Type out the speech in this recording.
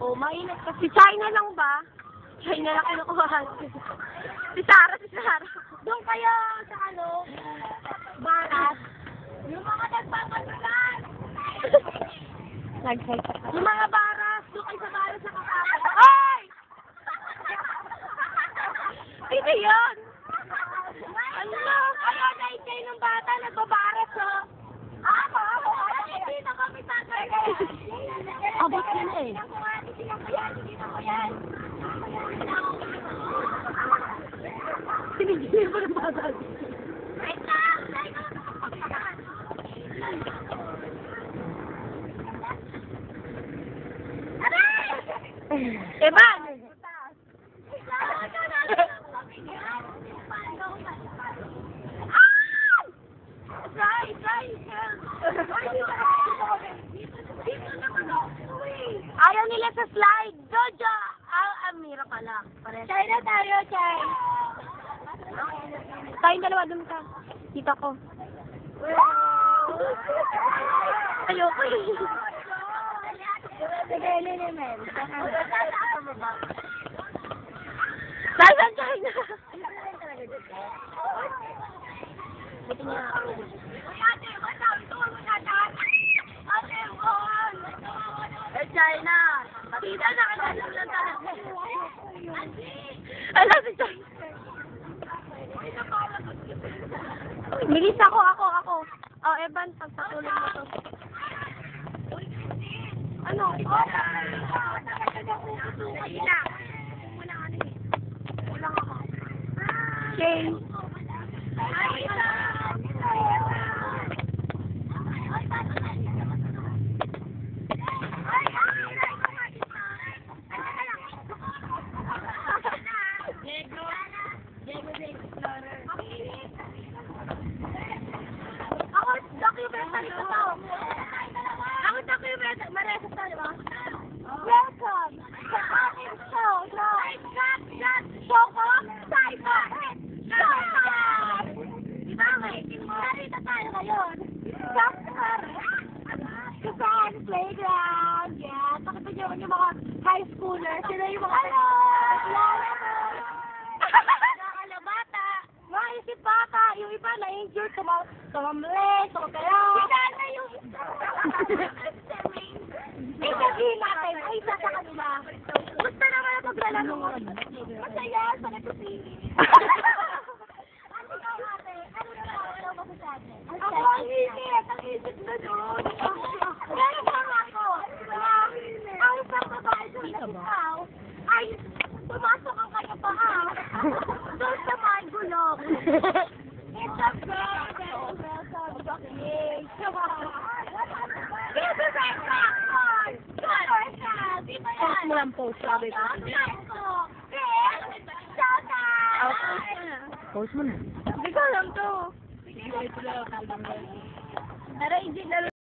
Oh, mainit kasi. China lang ba? China lang kinukuhan. Si Sarah. Doon kayo sa baras. Yung mga nagpapatulan. Yung mga baras. Doon kayo sa baras sa kapatid. Ay! Sino yun? Ano? Kaya na-enjoy ng bata. Nagbabaras, oh. Hindi na kami tatay. Abot ka na eh. Sinigil mo ng bata. Evan! Ayaw nila sa slide. Jojo! Amira pala. China tayo, Chay. Tayong dalawa dun ka. Kita ko. Ayoko eh. Sige, Lilimel. Saan China? Buti niya ako. China! Tita, nakatalang lang talaga. Ala, si China. Bilis ako. Oh, Evan, pagpatuloy mo to. Ano? Kulang ako. Shane. Welcome sa aking show na Shoko Cyber! Diba may narita tayo ngayon sa Saan Playground! Yeah! Pakita nyo yung mga high schoolers. Sila yung mga bata! Mga isip bata! Yung iba na-injured, tumamli, tumagalaw. Hindi yung sabihin natin, ay isa sa kanila. Gusto naman na maglalaro. Masaya sa nagpapili. Ano ikaw ate? Ano ba sa atin? Ako ang isip. Ang isip na doon. Gano'n lang ako. Ang isang babae doon na ikaw ay pumasok ang kanya paa. Doon sa may gulong. It's a girl. Welcome to the place. This is a record! Post mo lang post, sabi ko. Post mo na. Hindi ko alam to. Pero hindi na